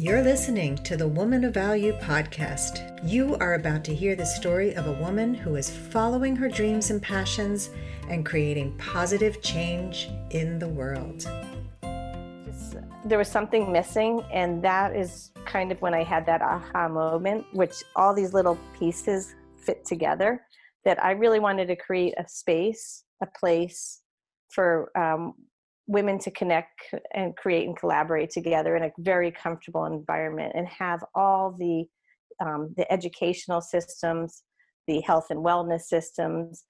You're listening to the Woman of Value podcast. You are about to hear the story of a woman who is following her dreams and passions and creating positive change in the world. There was something missing, and that is kind of when I had that aha moment, which all these little pieces fit together, that I really wanted to create a space, a place for women to connect and create and collaborate together in a very comfortable environment, and have all the educational systems, the health and wellness systems,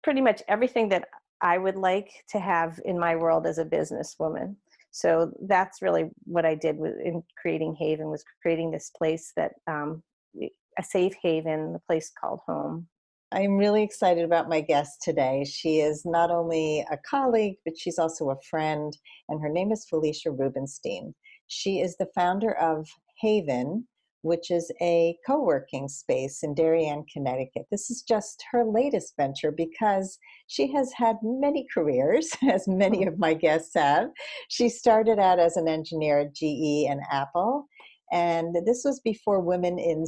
pretty much everything that I would like to have in my world as a businesswoman. So that's really what I did in creating HAYVN, was creating this place that a safe haven, a place called home. I'm really excited about my guest today. She is not only a colleague, but she's also a friend, and her name is Felicia Rubinstein. She is the founder of HAYVN, which is a co-working space in Darien, Connecticut. This is just her latest venture because she has had many careers, as many of my guests have. She started out as an engineer at GE and Apple, and this was before women in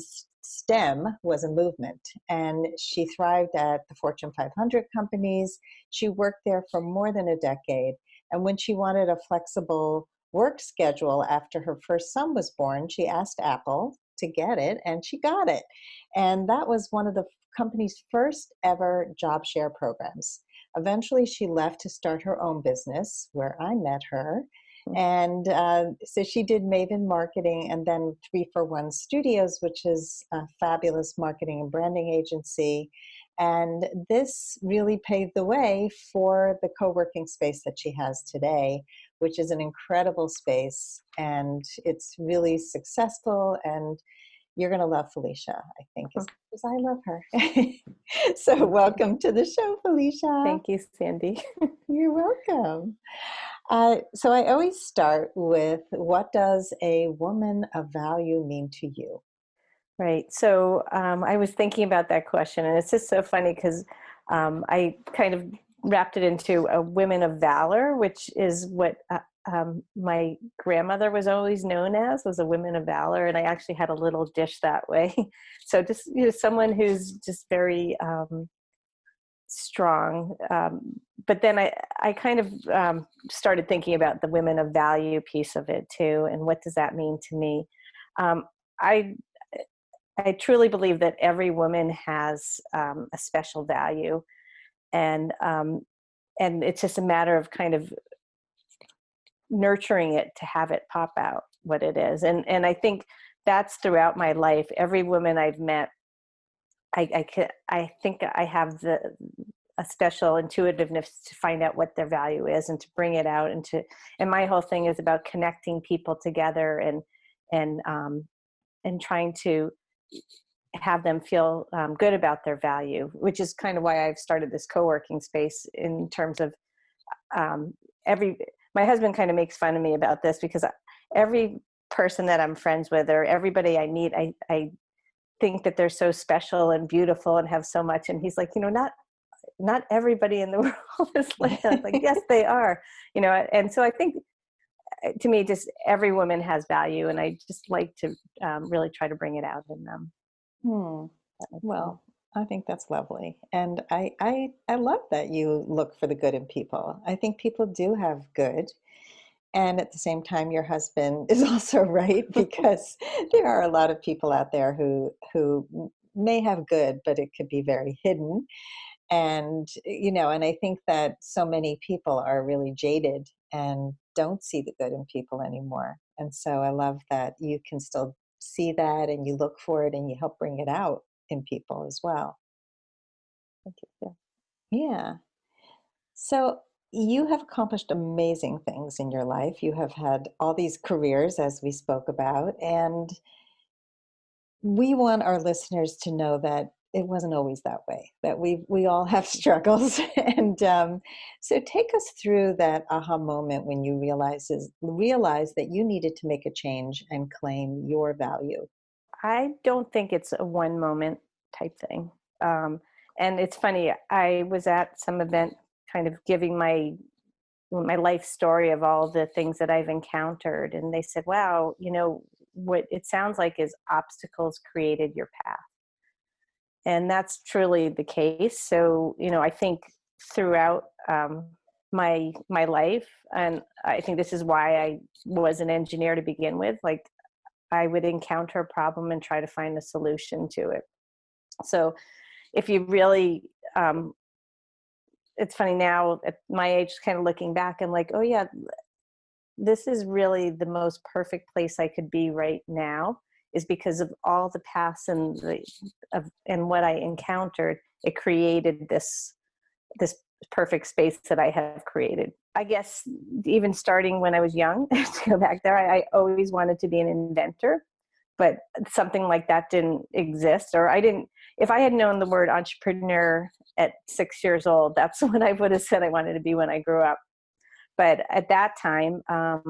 STEM was a movement, and she thrived at the Fortune 500 companies. She worked there for more than a decade, and when she wanted a flexible work schedule after her first son was born, she asked Apple to get it, and she got it. And that was one of the company's first ever job share programs. Eventually, she left to start her own business, where I met her. And so she did Maven Marketing, and then 341 Studios, which is a fabulous marketing and branding agency. And this really paved the way for the co-working space that she has today, which is an incredible space, and it's really successful, and you're going to love Felicia, I think, as much as I love her. So welcome to the show, Felicia. Thank you, Sandy. You're welcome. So I always start with, what does a woman of value mean to you? Right. So I was thinking about that question, and it's just so funny because I kind of wrapped it into a women of valor, which is what my grandmother was always known as, was a woman of valor. And I actually had a little dish that way. So just, someone who's just very strong. But then I kind of started thinking about the women of value piece of it too. And what does that mean to me? I truly believe that every woman has a special value, and it's just a matter of kind of nurturing it to have it pop out what it is. And I think that's throughout my life. Every woman I've met, I think I have a special intuitiveness to find out what their value is and to bring it out, and my whole thing is about connecting people together and trying to have them feel good about their value, which is kind of why I've started this co-working space. In terms of my husband kind of makes fun of me about this, because every person that I'm friends with, or everybody I meet, I think that they're so special and beautiful and have so much. And he's like, not everybody in the world is like that. Like, yes, they are, And so I think, to me, just every woman has value, and I just like to really try to bring it out in them. Well, I think that's lovely. And I love that you look for the good in people. I think people do have good. And at the same time, your husband is also right, because there are a lot of people out there who may have good, but it could be very hidden. And, and I think that so many people are really jaded and don't see the good in people anymore. And so I love that you can still see that, and you look for it, and you help bring it out in people as well. Thank you. Yeah. So you have accomplished amazing things in your life. You have had all these careers, as we spoke about, and we want our listeners to know that it wasn't always that way, that we all have struggles. And so take us through that aha moment when you realized that you needed to make a change and claim your value. I don't think it's a one moment type thing. And it's funny, I was at some event kind of giving my my life story of all the things that I've encountered. And they said, wow, what it sounds like is obstacles created your path. And that's truly the case. So, I think throughout my life, and I think this is why I was an engineer to begin with, like I would encounter a problem and try to find a solution to it. So if you really, it's funny now at my age, kind of looking back and like, oh yeah, this is really the most perfect place I could be right now, is because of all the past and and what I encountered. It created this perfect space that I have created. I guess even starting when I was young, to go back there, I always wanted to be an inventor, but something like that didn't exist, or I didn't. If I had known the word entrepreneur at 6 years old, that's what I would have said I wanted to be when I grew up. But at that time, I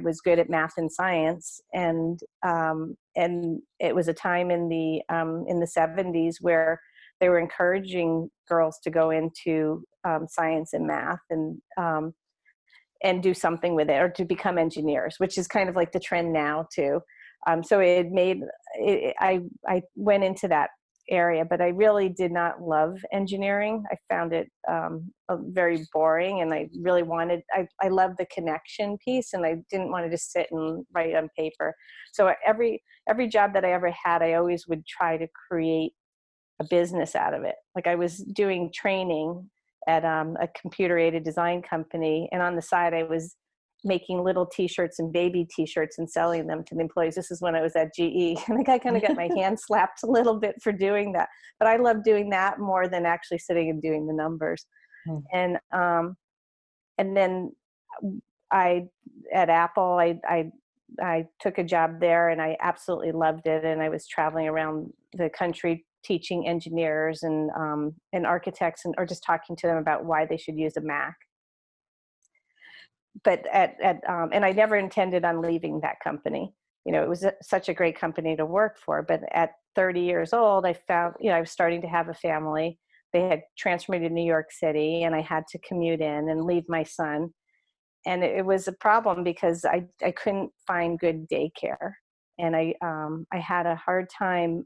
was good at math and science, and it was a time in the '70s where they were encouraging girls to go into science and math and do something with it, or to become engineers, which is kind of like the trend now too. So it made I went into that area, but I really did not love engineering. I found it very boring, and I really I loved the connection piece, and I didn't want to just sit and write on paper. So every job that I ever had, I always would try to create a business out of it. Like I was doing training at a computer aided design company, and on the side I was making little t-shirts and baby t-shirts and selling them to the employees. This is when I was at GE. I think I kind of got my hand slapped a little bit for doing that, but I love doing that more than actually sitting and doing the numbers. And then at Apple, I took a job there, and I absolutely loved it. And I was traveling around the country teaching engineers and architects, or just talking to them about why they should use a Mac. But and I never intended on leaving that company. It was such a great company to work for. But at 30 years old, I found, I was starting to have a family. They had transferred me to New York City, and I had to commute in and leave my son. And it was a problem because I couldn't find good daycare. And I had a hard time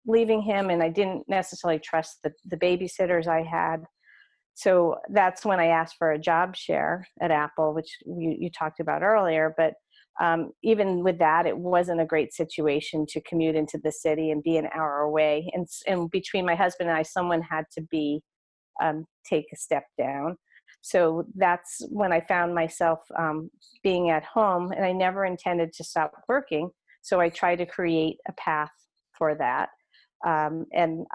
leaving him, and I didn't necessarily trust the babysitters I had. So that's when I asked for a job share at Apple, which you talked about earlier. But even with that, it wasn't a great situation to commute into the city and be an hour away. And between my husband and I, someone had to take a step down. So that's when I found myself being at home, and I never intended to stop working. So I tried to create a path for that. And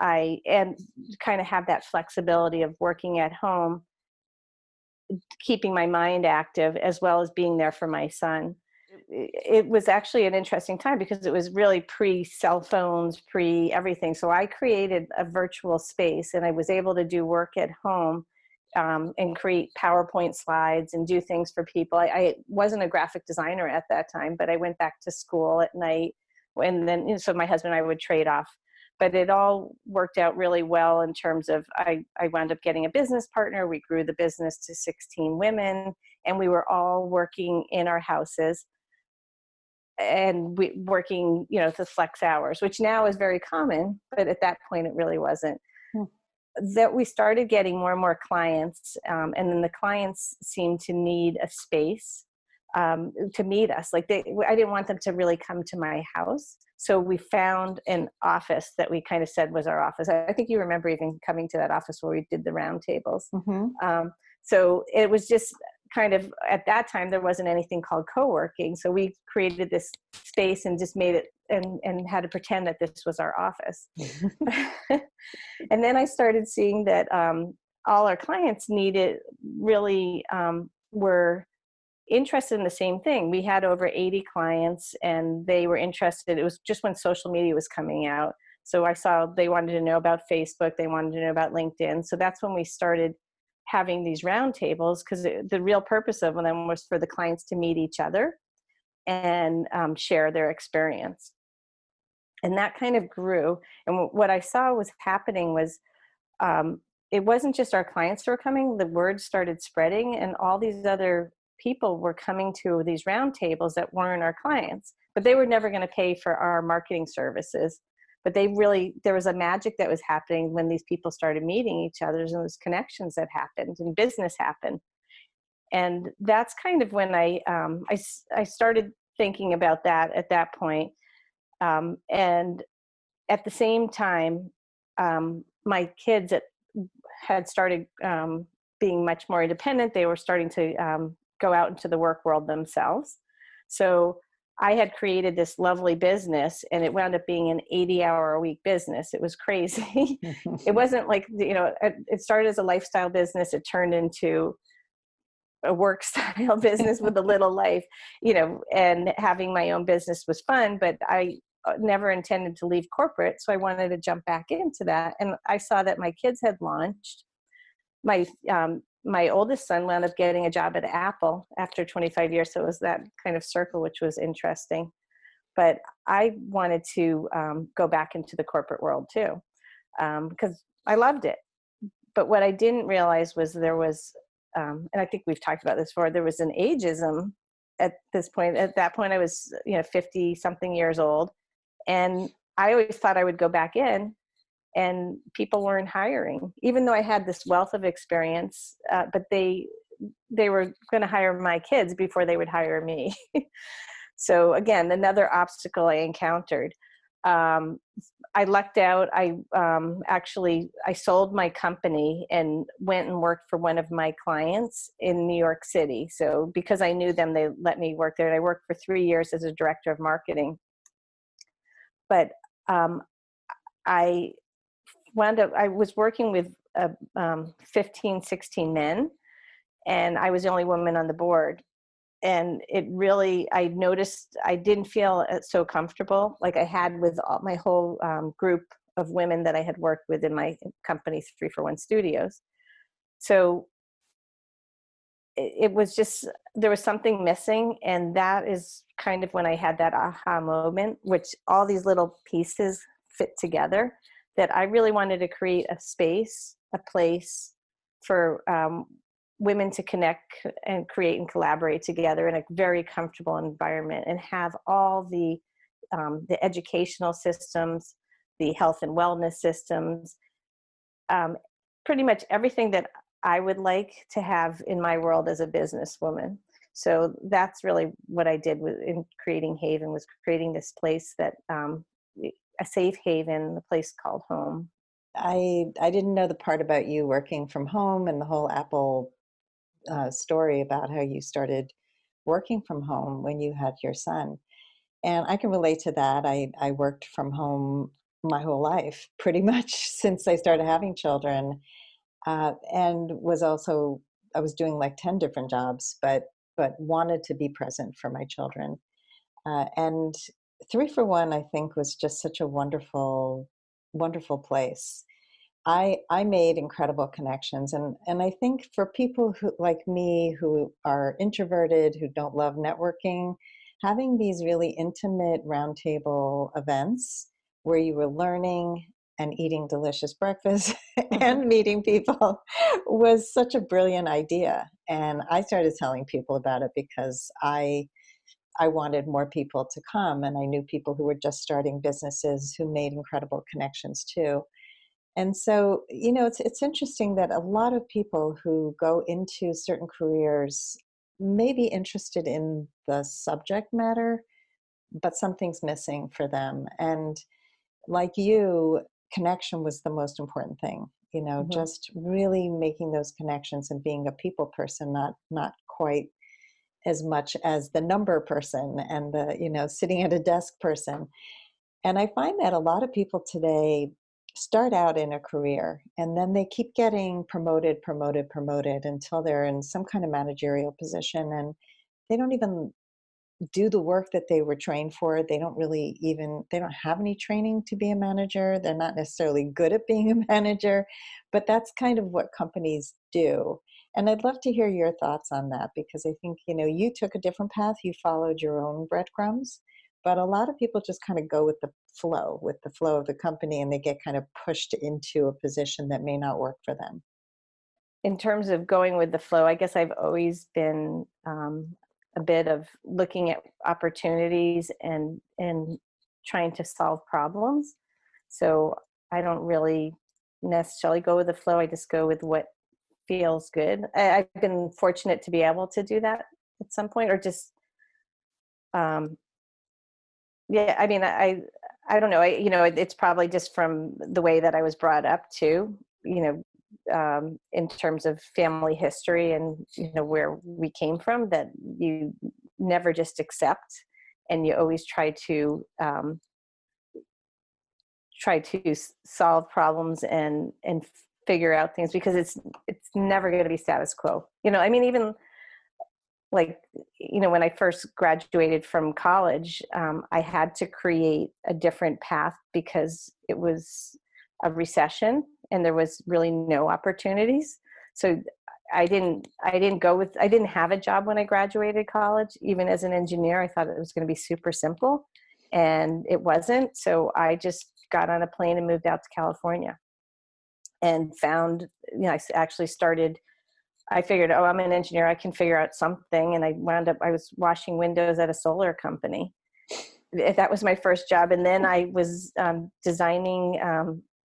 kind of have that flexibility of working at home, keeping my mind active, as well as being there for my son. It was actually an interesting time because it was really pre-cell phones, pre-everything. So I created a virtual space, and I was able to do work at home and create PowerPoint slides and do things for people. I wasn't a graphic designer at that time, but I went back to school at night, and then so my husband and I would trade off. But it all worked out really well in terms of I wound up getting a business partner. We grew the business to 16 women, and we were all working in our houses and working, the flex hours, which now is very common, but at that point it really wasn't. That we started getting more and more clients, and then the clients seemed to need a space to meet us. Like I didn't want them to really come to my house. So we found an office that we kind of said was our office. I think you remember even coming to that office where we did the round tables. Mm-hmm. So it was just kind of, at that time, there wasn't anything called co-working. So we created this space and just made it and had to pretend that this was our office. And then I started seeing that all our clients were interested in the same thing. We had over 80 clients, and they were interested. It was just when social media was coming out. So I saw they wanted to know about Facebook. They wanted to know about LinkedIn. So that's when we started having these roundtables, because the real purpose of them was for the clients to meet each other and share their experience. And that kind of grew. And what I saw was happening was it wasn't just our clients who were coming, the word started spreading, and all these other people were coming to these roundtables that weren't our clients, but they were never going to pay for our marketing services. But there was a magic that was happening when these people started meeting each other, and those connections that happened and business happened. And that's kind of when I started thinking about that at that point. And at the same time, my kids had started being much more independent. They were starting to go out into the work world themselves. So I had created this lovely business, and it wound up being an 80-hour-a-week business. It was crazy. It wasn't like, it started as a lifestyle business. It turned into a work style business with a little life, and having my own business was fun, but I never intended to leave corporate. So I wanted to jump back into that. And I saw that my kids had launched. My oldest son wound up getting a job at Apple after 25 years. So it was that kind of circle, which was interesting. But I wanted to go back into the corporate world too, because I loved it. But what I didn't realize was there was, and I think we've talked about this before, there was an ageism at this point. At that point, I was 50 something years old. And I always thought I would go back in, and people weren't hiring, even though I had this wealth of experience, but they were going to hire my kids before they would hire me. So again, another obstacle I encountered. I lucked out. I sold my company and went and worked for one of my clients in New York City. So because I knew them, they let me work there. And I worked for 3 years as a director of marketing. But I was working with 15, 16 men, and I was the only woman on the board. And I noticed I didn't feel so comfortable like I had with my whole group of women that I had worked with in my company, 3-for-1 Studios. So it was just, there was something missing. And that is kind of when I had that aha moment, which all these little pieces fit together, that I really wanted to create a space, a place for women to connect and create and collaborate together in a very comfortable environment, and have all the educational systems, the health and wellness systems, pretty much everything that I would like to have in my world as a businesswoman. So that's really what I did in creating HAYVN, was creating this place that a safe haven, the place called home. I didn't know the part about you working from home and the whole Apple story about how you started working from home when you had your son. And I can relate to that. I worked from home my whole life, pretty much since I started having children, and I was doing like 10 different jobs, but wanted to be present for my children. And 3-for-1, I think, was just such a wonderful, wonderful place. I made incredible connections, and I think for people who like me, who are introverted, who don't love networking, having these really intimate roundtable events where you were learning and eating delicious breakfast and meeting people was such a brilliant idea. And I started telling people about it because I wanted more people to come, and I knew people who were just starting businesses who made incredible connections too. And so, it's interesting that a lot of people who go into certain careers may be interested in the subject matter, but something's missing for them. And like you, connection was the most important thing, Mm-hmm. just really making those connections and being a people person, not quite as much as the number person and the, sitting at a desk person. And I find that a lot of people today start out in a career and then they keep getting promoted until they're in some kind of managerial position, and they don't even do the work that they were trained for. They don't have any training to be a manager. They're not necessarily good at being a manager, but that's kind of what companies do. And I'd love to hear your thoughts on that, because I think, you took a different path. You followed your own breadcrumbs, but a lot of people just kind of go with the flow of the company, and they get kind of pushed into a position that may not work for them. In terms of going with the flow, I guess I've always been a bit of looking at opportunities and trying to solve problems. So I don't really necessarily go with the flow. I just go with what feels good. I've been fortunate to be able to do that at some point, or just um, yeah. I mean, I don't know. It's probably just from the way that I was brought up too. In terms of family history and where we came from, that you never just accept, and you always try to solve problems and figure out things, because it's never going to be status quo. I mean, even like, when I first graduated from college, I had to create a different path because it was a recession and there was really no opportunities. So I didn't have a job when I graduated college. Even as an engineer, I thought it was going to be super simple, and it wasn't. So I just got on a plane and moved out to California and found, I figured, oh, I'm an engineer, I can figure out something. And I was washing windows at a solar company. That was my first job. And then I was designing,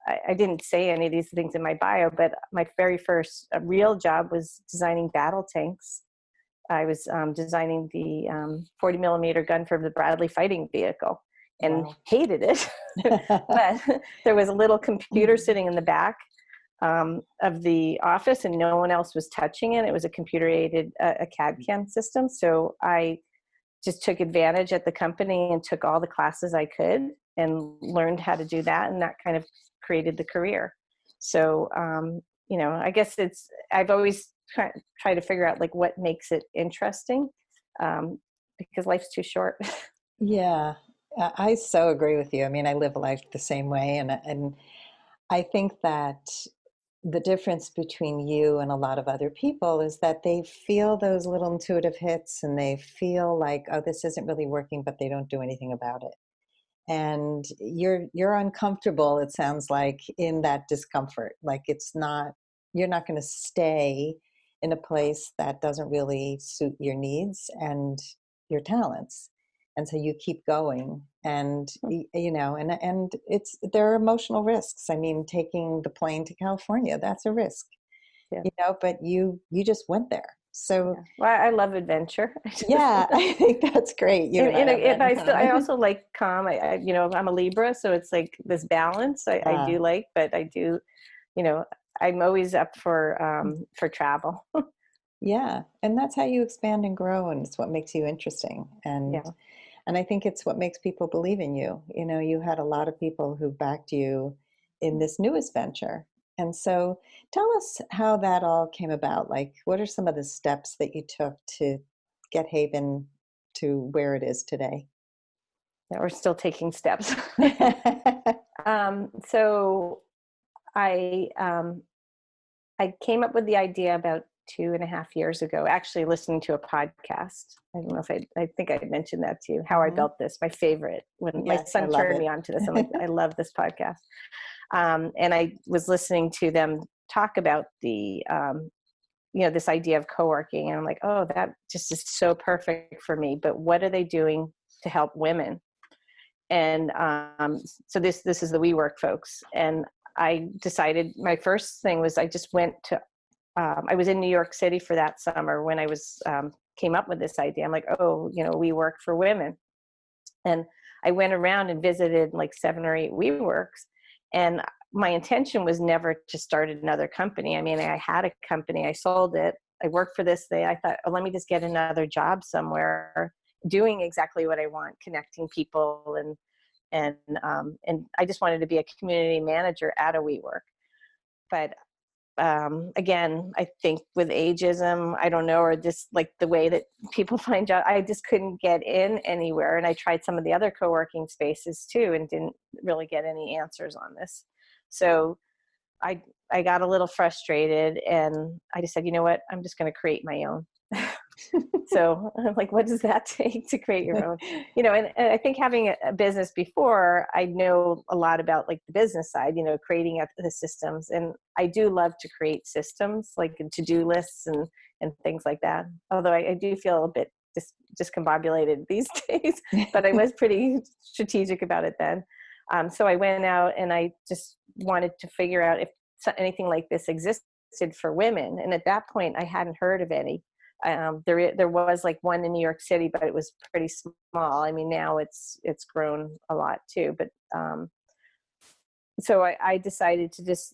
I didn't say any of these things in my bio, but my very first real job was designing battle tanks. I was designing the 40 millimeter gun for the Bradley fighting vehicle, and Wow. hated it. But there was a little computer sitting in the back of the office, and no one else was touching it. It was a computer aided a CAD CAM system. So I just took advantage at the company and took all the classes I could and learned how to do that. And that kind of created the career. So, I guess I've always tried to figure out like what makes it interesting, because life's too short. Yeah, I so agree with you. I mean, I live life the same way, and I think that the difference between you and a lot of other people is that they feel those little intuitive hits, and they feel like, oh, this isn't really working, but they don't do anything about it. And you're uncomfortable, it sounds like, in that discomfort. Like you're not going to stay in a place that doesn't really suit your needs and your talents. And so you keep going, and and there are emotional risks. I mean, taking the plane to California, that's a risk, Yeah. but you just went there. So Yeah. Well, I love adventure. yeah, I think that's great. You and I have that in I common. also like calm. I'm a Libra, so it's like this balance I Yeah. do like, but I do, you know, I'm always up for travel. Yeah, and that's how you expand and grow, and it's what makes you interesting. Yeah. And I think it's what makes people believe in you. You had a lot of people who backed you in this newest venture. And so tell us how that all came about. Like, what are some of the steps that you took to get HAYVN to where it is today? Yeah, we're still taking steps. So I came up with the idea about 2.5 years ago, actually listening to a podcast. I don't know if I think I mentioned that to you, How I Mhm. Built This, my favorite. When my Yes, I son love turned it. me on to this, I'm like, I love this podcast. And I was listening to them talk about this idea of co-working. And I'm like, oh, that just is so perfect for me. But what are they doing to help women? And so this is the WeWork folks. And I decided my first thing was I just went to I was in New York City for that summer when I was came up with this idea. I'm like, oh, WeWork for women. And I went around and visited like 7 or 8 WeWorks. And my intention was never to start another company. I mean, I had a company, I sold it, I worked for this thing. I thought, oh, let me just get another job somewhere doing exactly what I want, connecting people, and I just wanted to be a community manager at a WeWork. But again, I think with ageism, I don't know, or just like the way that people find jobs, I just couldn't get in anywhere. And I tried some of the other co-working spaces too, and didn't really get any answers on this. So I got a little frustrated, and I just said, you know what, I'm just going to create my own. So I'm like, what does that take to create your own? And I think having a business before, I know a lot about like the business side, creating the systems. And I do love to create systems, like to-do lists and things like that. Although I do feel a bit discombobulated these days, but I was pretty strategic about it then. So I went out and I just wanted to figure out if anything like this existed for women. And at that point, I hadn't heard of any. There was like one in New York City, but it was pretty small. I mean, now it's grown a lot too. But so I decided to just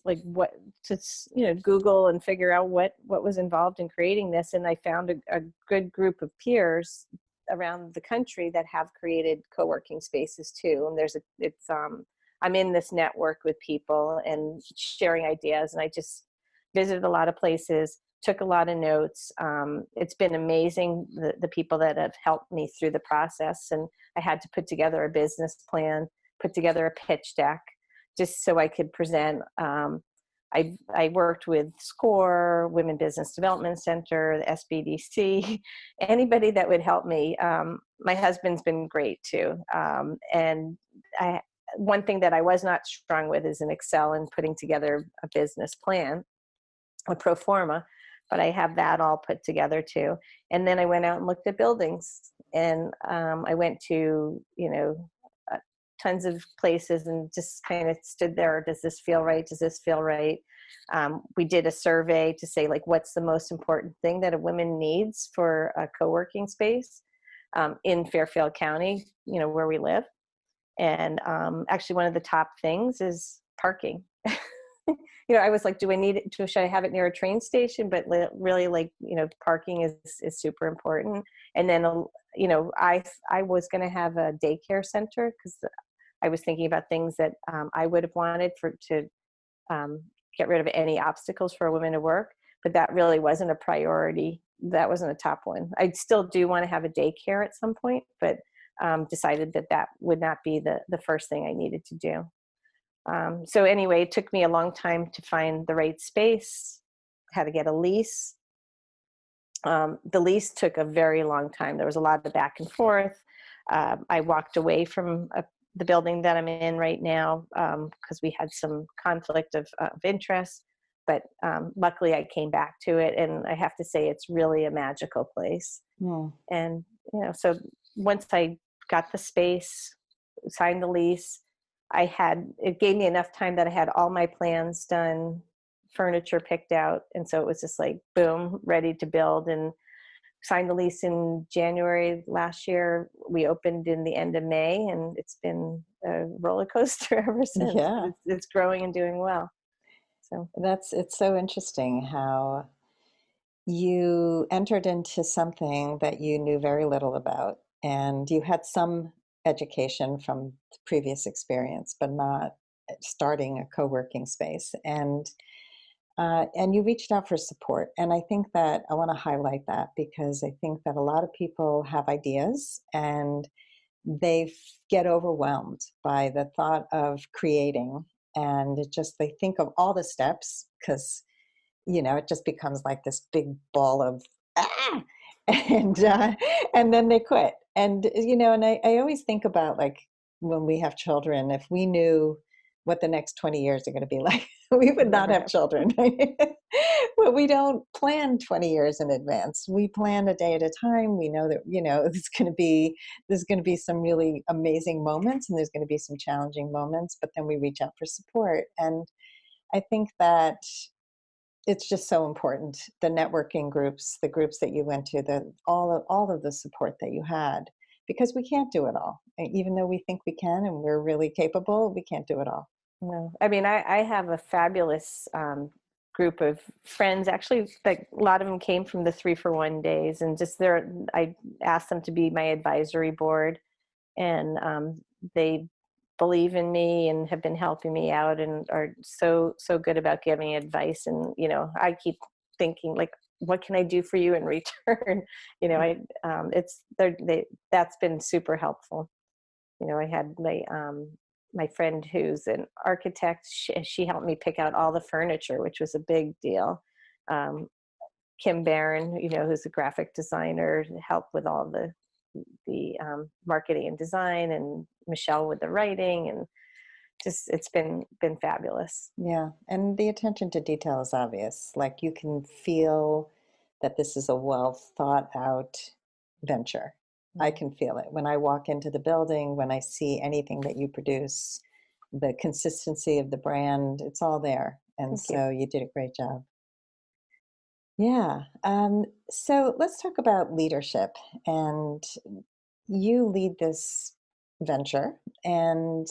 Google and figure out what was involved in creating this, and I found a good group of peers around the country that have created co-working spaces too. And I'm in this network with people and sharing ideas, and I just visited a lot of places, took a lot of notes. It's been amazing, the people that have helped me through the process. And I had to put together a business plan, put together a pitch deck, just so I could present. I worked with SCORE, Women Business Development Center, the SBDC, anybody that would help me. My husband's been great too. And one thing that I was not strong with is in Excel and putting together a business plan, a pro forma, but I have that all put together too. And then I went out and looked at buildings, and I went to, tons of places and just kind of stood there. Does this feel right? Does this feel right? We did a survey to say, like, what's the most important thing that a woman needs for a co-working space in Fairfield County, where we live. And actually one of the top things is parking. I was like, do I need it? Should I have it near a train station? But really, like, parking is super important. And then, I was going to have a daycare center because I was thinking about things that I would have wanted to get rid of any obstacles for a woman to work. But that really wasn't a priority. That wasn't a top one. I still do want to have a daycare at some point, but decided that would not be the first thing I needed to do. So anyway, it took me a long time to find the right space, how to get a lease. The lease took a very long time. There was a lot of back and forth. I walked away from the building that I'm in right now because we had some conflict of interest. But luckily, I came back to it, and I have to say it's really a magical place. Mm. And so once I got the space, signed the lease, it gave me enough time that I had all my plans done, furniture picked out. And so it was just like, boom, ready to build, and signed the lease in January last year. We opened in the end of May, and it's been a roller coaster ever since. Yeah. It's growing and doing well. So It's so interesting how you entered into something that you knew very little about, and you had some education from previous experience, but not starting a co-working space. And you reached out for support. And I think that I want to highlight that because I think that a lot of people have ideas and they get overwhelmed by the thought of creating. And they think of all the steps because, it just becomes like this big ball of, ah, and, and then they quit. And I always think about, like, when we have children, if we knew what the next 20 years are going to be like, we would not have children. But we don't plan 20 years in advance. We plan a day at a time. We know that, there's going to be some really amazing moments, and there's going to be some challenging moments, but then we reach out for support. And I think that it's just so important, the networking groups, the groups that you went to, all of the support that you had, because we can't do it all. Even though we think we can and we're really capable, we can't do it all. no, I mean, I have a fabulous group of friends. Actually, like, a lot of them came from the 3-for-1 days, and I asked them to be my advisory board, and they believe in me and have been helping me out and are so good about giving advice. And I keep thinking, like, what can I do for you in return? That's been super helpful. I had my friend who's an architect. She helped me pick out all the furniture, which was a big deal. Kim Barron, who's a graphic designer, to help with all the marketing and design, and Michelle with the writing, and just it's been fabulous. Yeah, and the attention to detail is obvious. Like you can feel that this is a well thought out venture. I can feel it when I walk into the building, when I see anything that you produce, the consistency of the brand, it's all there. And Thank you. so you did a great job. Yeah. So let's talk about leadership. And you lead this venture, and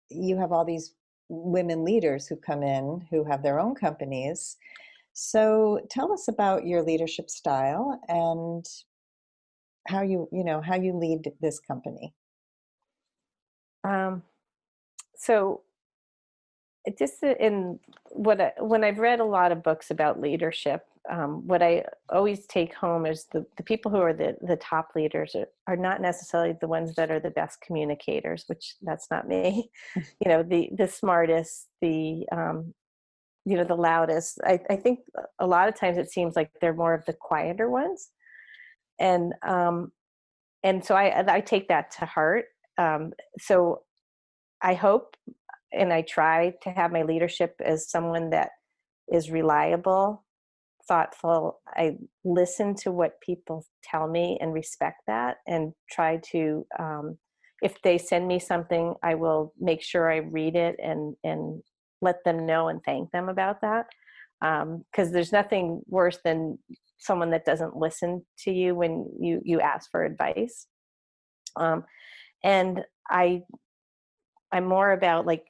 you have all these women leaders who come in who have their own companies. So tell us about your leadership style and how you lead this company. Um, so it just in when I've read a lot of books about leadership, what I always take home is the people who are the top leaders are not necessarily the ones that are the best communicators, which that's not me. The smartest, the loudest. I think a lot of times it seems like they're more of the quieter ones, and so I take that to heart. So I hope and I try to have my leadership as someone that is reliable, thoughtful. I listen to what people tell me and respect that, and try to, if they send me something, I will make sure I read it and let them know and thank them about that. Because there's nothing worse than someone that doesn't listen to you when you ask for advice. And I'm more about like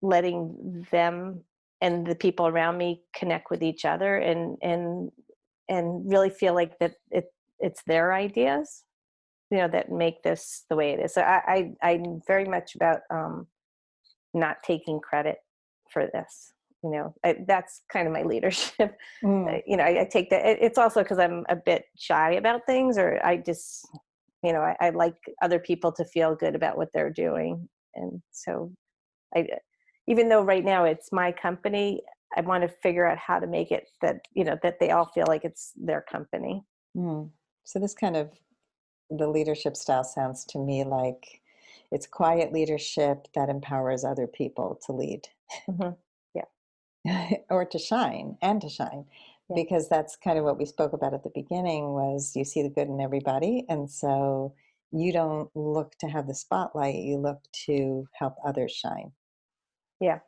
letting them and the people around me connect with each other, and really feel like that it's their ideas, that make this the way it is. So I'm very much about not taking credit for this. That's kind of my leadership. Mm. I take that. It's also because I'm a bit shy about things, or I just, I like other people to feel good about what they're doing. And so even though right now it's my company, I want to figure out how to make it that, that they all feel like it's their company. Mm. So this kind of the leadership style sounds to me like it's quiet leadership that empowers other people to lead. Mm-hmm. Or to shine and to shine, Yeah. because that's kind of what we spoke about at the beginning was you see the good in everybody, and so you don't look to have the spotlight, you look to help others shine. Yeah.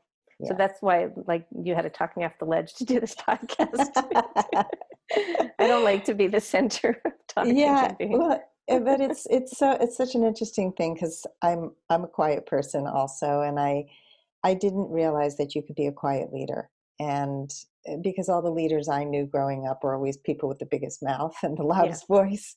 So Yeah. that's why, like, you had to talk me off the ledge to do this podcast. I don't like to be the center of talking Yeah, and being. well, but it's such an interesting thing because I'm a quiet person also, and I didn't realize that you could be a quiet leader. And because all the leaders I knew growing up were always people with the biggest mouth and the Yeah. loudest voice,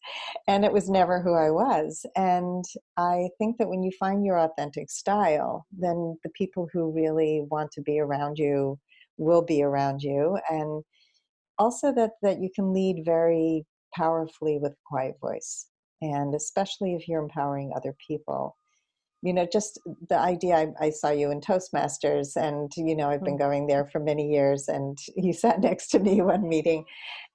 and it was never who I was. And I think that when you find your authentic style, then the people who really want to be around you will be around you. And also that you can lead very powerfully with a quiet voice. And especially if you're empowering other people, just the idea, I saw you in Toastmasters, and, I've been going there for many years, and you sat next to me one meeting,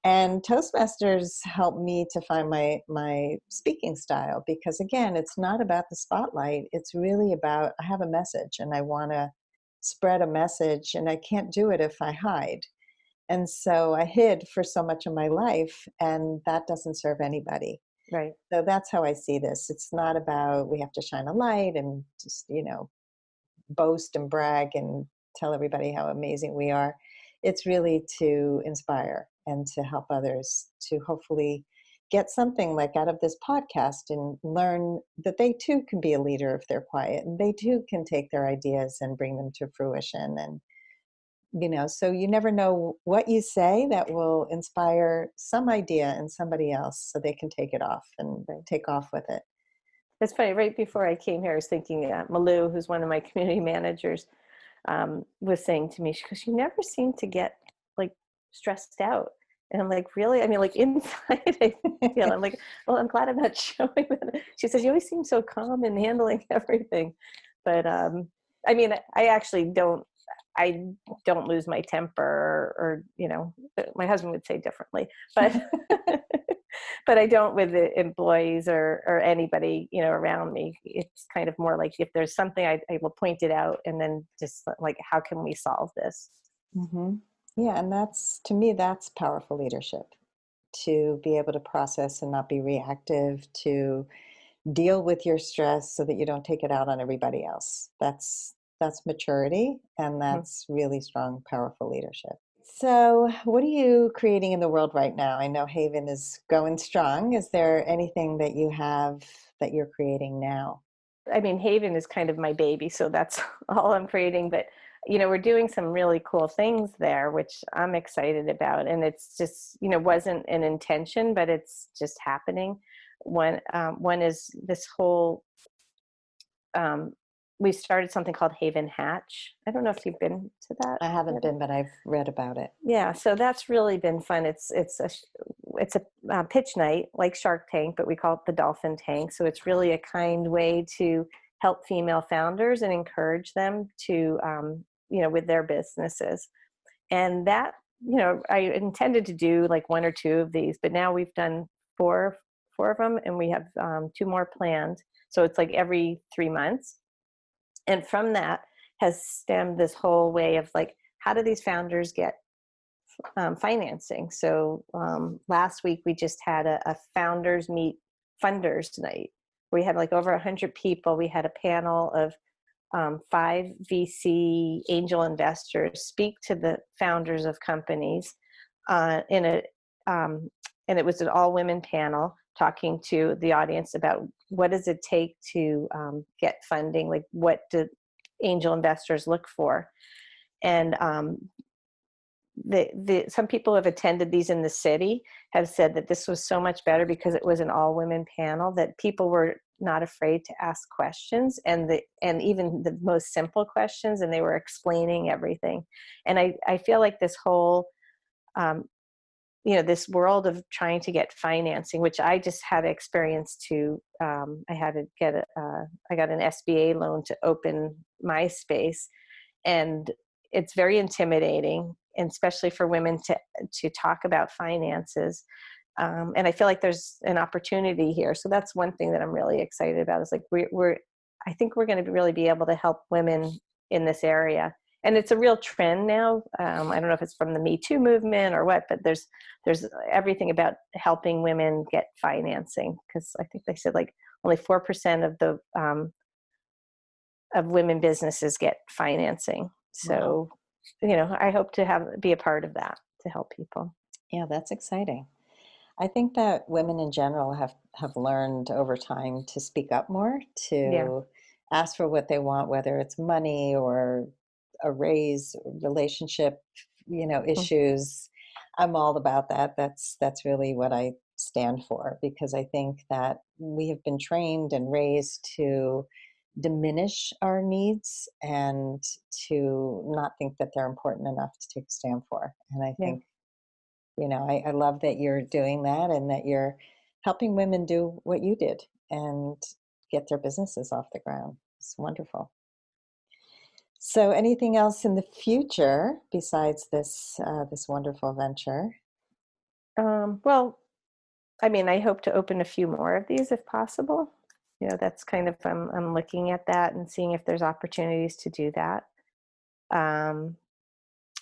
and Toastmasters helped me to find my speaking style, because again, it's not about the spotlight. It's really about, I have a message and I want to spread a message, and I can't do it if I hide. And so I hid for so much of my life, and that doesn't serve anybody. Right. So that's how I see this. It's not about we have to shine a light and just, boast and brag and tell everybody how amazing we are. It's really to inspire and to help others to hopefully get something like out of this podcast and learn that they too can be a leader if they're quiet, and they too can take their ideas and bring them to fruition. And so you never know what you say that will inspire some idea in somebody else so they can take it off and take off with it. It's funny. Right before I came here, I was thinking, Malou, who's one of my community managers, was saying to me, she goes, "You never seem to get like stressed out." And I'm like, "Really?" I mean, like inside, I feel. I'm like, "Well, I'm glad I'm not showing that." She says, "You always seem so calm in handling everything," but I mean, I actually don't. I don't lose my temper, or my husband would say differently, but but I don't with the employees or anybody, around me. It's kind of more like if there's something, I will point it out, and then just like, how can we solve this? Hmm. Yeah, and that's, to me, that's powerful leadership, to be able to process and not be reactive, to deal with your stress so that you don't take it out on everybody else. That's maturity, and Mhm. that's really strong, powerful leadership. So, what are you creating in the world right now? I know Haven is going strong. Is there anything that you have that you're creating now? I mean, HAYVN is kind of my baby, so that's all I'm creating. But we're doing some really cool things there, which I'm excited about. And it's just, wasn't an intention, but it's just happening. One is this whole. Um, we started something called HAYVN Hatch. I don't know if you've been to that I haven't yet. been, but I've read about it. Yeah, so that's really been fun. It's a pitch night like Shark Tank, but we call it the Dolphin Tank. So it's really a kind way to help female founders and encourage them to, with their businesses. And that, I intended to do like one or two of these, but now we've done four of them, and we have two more planned. So it's like every 3 months. And from that has stemmed this whole way of like, how do these founders get financing? So last week we just had a founders meet funders night. We had like over 100 people. We had a panel of 5 VC angel investors speak to the founders of companies in a and it was an all women panel talking to the audience about what does it take to get funding, like what do angel investors look for. And some people who have attended these in the city have said that this was so much better because it was an all women panel, that people were not afraid to ask questions, and even the most simple questions, and they were explaining everything. And I feel like this whole this world of trying to get financing, which I just had experience to, I had to get I got an SBA loan to open my space, and it's very intimidating, and especially for women to talk about finances. And I feel like there's an opportunity here. So that's one thing that I'm really excited about, is like I think we're going to really be able to help women in this area. And it's a real trend now. I don't know if it's from the Me Too movement or what, but there's everything about helping women get financing. Because I think they said like only 4% of the of women businesses get financing. Wow. So, I hope to be a part of that to help people. Yeah, that's exciting. I think that women in general have learned over time to speak up more, Yeah. to ask for what they want, whether it's money or a raise, relationship, issues. I'm all about that. That's really what I stand for, because I think that we have been trained and raised to diminish our needs and to not think that they're important enough to take a stand for. And I Yeah. think, I love that you're doing that, and that you're helping women do what you did and get their businesses off the ground. It's wonderful. So, anything else in the future besides this wonderful venture? Well, I mean, I hope to open a few more of these if possible. That's kind of, I'm looking at that and seeing if there's opportunities to do that. Um,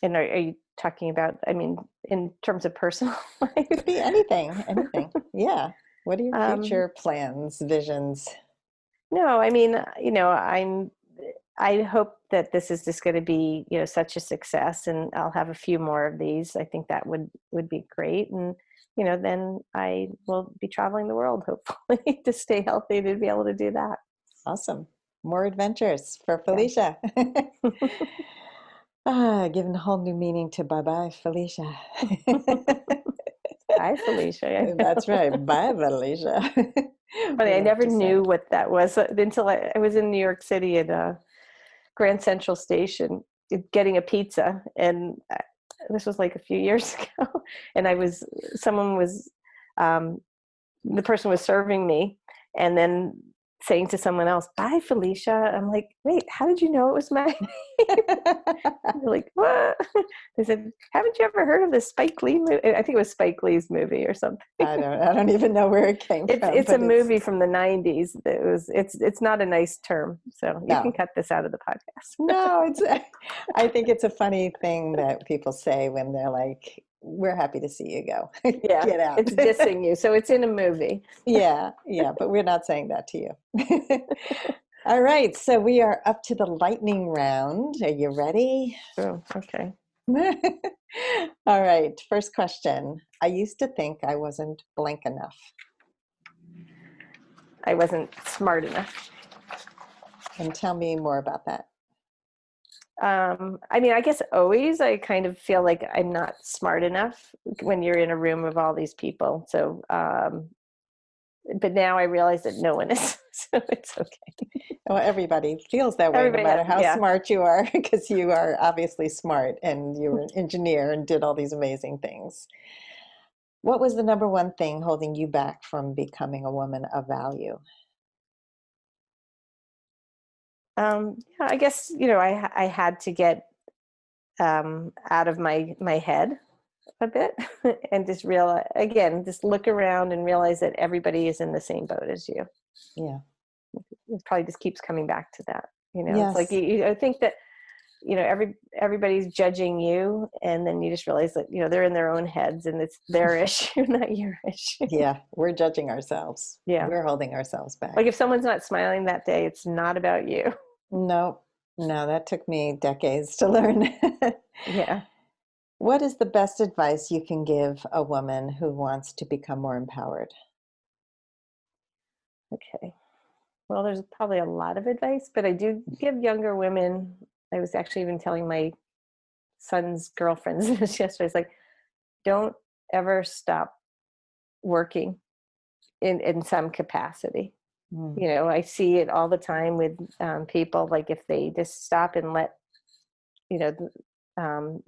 and are you talking about, I mean, in terms of personal life? Could be anything, anything. Yeah. What are your um, future plans, visions? no, I mean, I hope that this is just going to be, such a success, and I'll have a few more of these. I think that would be great. And, then I will be traveling the world, hopefully, to stay healthy, to be able to do that. Awesome. More adventures for Yeah. Felicia. Giving a whole new meaning to bye bye, Felicia. Hi, Felicia. That's right. Bye, Felicia. Funny, We I like never to say. knew what that was until I was in New York City at Grand Central Station getting a pizza, and this was like a few years ago. And someone was, um, the person was serving me, and then saying to someone else, "Bye, Felicia." I'm like, "Wait, how did you know it was my name?" They're like, "What?" They said, "Haven't you ever heard of this Spike Lee movie?" I think it was Spike Lee's movie or something. I don't even know where it came from, It's a but movie from the 90s. It's not a nice term, so you can no. cut this out of the podcast. No, I think it's a funny thing that people say when they're like, we're happy to see you go. Yeah, Get out. it's dissing you, so it's in a movie. Yeah, yeah, but we're not saying that to you. All right, so we are up to the lightning round. Are you ready? Oh, okay. All right, first question. I used to think I wasn't blank enough. I wasn't smart enough. And tell me more about that. I mean, I guess always I kind of feel like I'm not smart enough when you're in a room of all these people. So, but now I realize that no one is, so it's okay. Well, everybody feels that way, no Everybody matter has, how yeah. smart you are, because you are obviously smart and you were an engineer and did all these amazing things. What was the number one thing holding you back from becoming a woman of value? Yeah, I guess, you know, I had to get out of my head a bit and just realize, again, just look around and realize that everybody is in the same boat as you. Yeah. It probably just keeps coming back to that. You know, it's like Yes. I think that, you know, everybody's judging you, and then you just realize that, you know, they're in their own heads and it's their issue, not your issue. Yeah. We're judging ourselves. Yeah. We're holding ourselves back. Like if someone's not smiling that day, it's not about you. No, no, that took me decades to learn. Yeah. What is the best advice you can give a woman who wants to become more empowered? Okay. Well, there's probably a lot of advice, but I do give younger women. I was actually even telling my son's girlfriends this yesterday. It's like, don't ever stop working in some capacity. Mm, You know, I see it all the time with people. Like if they just stop and let, you know, um,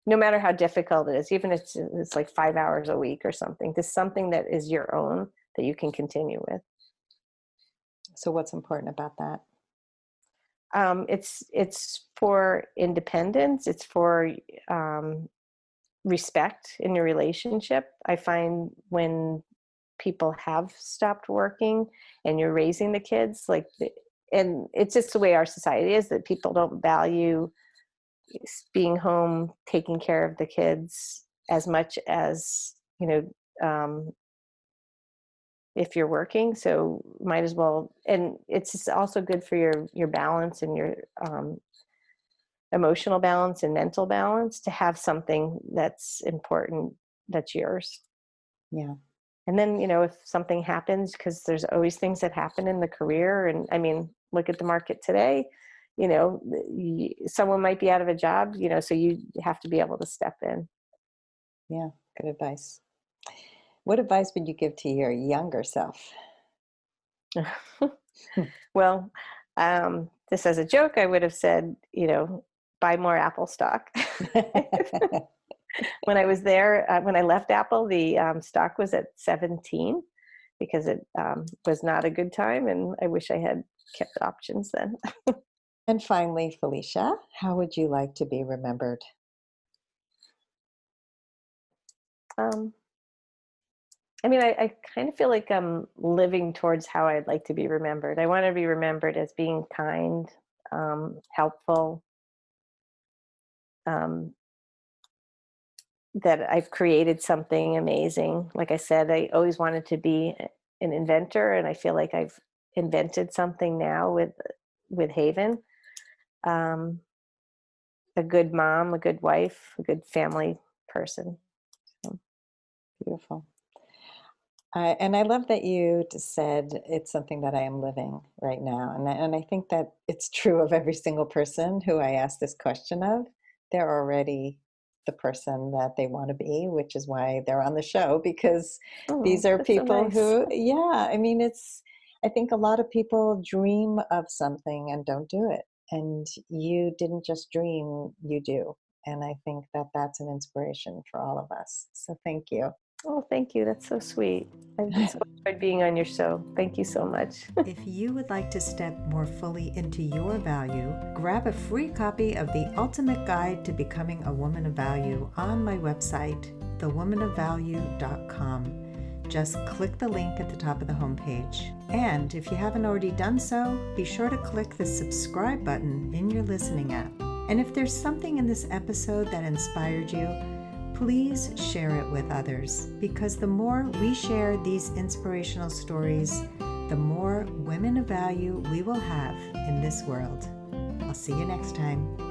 no matter how difficult it is, even if it's like 5 hours a week or something, just something that is your own that you can continue with. so what's important about that? It's for independence. It's for respect in your relationship. I find when people have stopped working and you're raising the kids, like, and it's just the way our society is, that people don't value being home, taking care of the kids as much as, you know, if you're working. So might as well, and it's also good for your balance and your emotional balance and mental balance to have something that's important that's yours. Yeah. And then, you know, if something happens, because there's always things that happen in the career. And I mean, look at the market today, you know, someone might be out of a job, you know, so you have to be able to step in. Yeah. Good advice. What advice would you give to your younger self? Well, just as a joke, I would have said, you know, buy more Apple stock. When I was there, when I left Apple, the stock was at 17 because it was not a good time. And I wish I had kept options then. And finally, Felicia, how would you like to be remembered? Um, I mean, I kind of feel like I'm living towards how I'd like to be remembered. I want to be remembered as being kind, helpful, um, that I've created something amazing. Like I said, I always wanted to be an inventor, and I feel like I've invented something now with HAYVN. Um, a good mom, a good wife, a good family person. So, Beautiful. And I love that you just said it's something that I am living right now. And I think that it's true of every single person who I ask this question of. They're already the person that they want to be, which is why they're on the show, because oh, these are that's so people nice. who, yeah, I mean, I think a lot of people dream of something and don't do it. And you didn't just dream, you do. And I think that that's an inspiration for all of us. So thank you. Oh, thank you. That's so sweet. I've so enjoyed being on your show. Thank you so much. If you would like to step more fully into your value, grab a free copy of The Ultimate Guide to Becoming a Woman of Value on my website, thewomanofvalue.com. Just click the link at the top of the homepage. And if you haven't already done so, be sure to click the subscribe button in your listening app. And if there's something in this episode that inspired you, please share it with others, because the more we share these inspirational stories, the more women of value we will have in this world. I'll see you next time.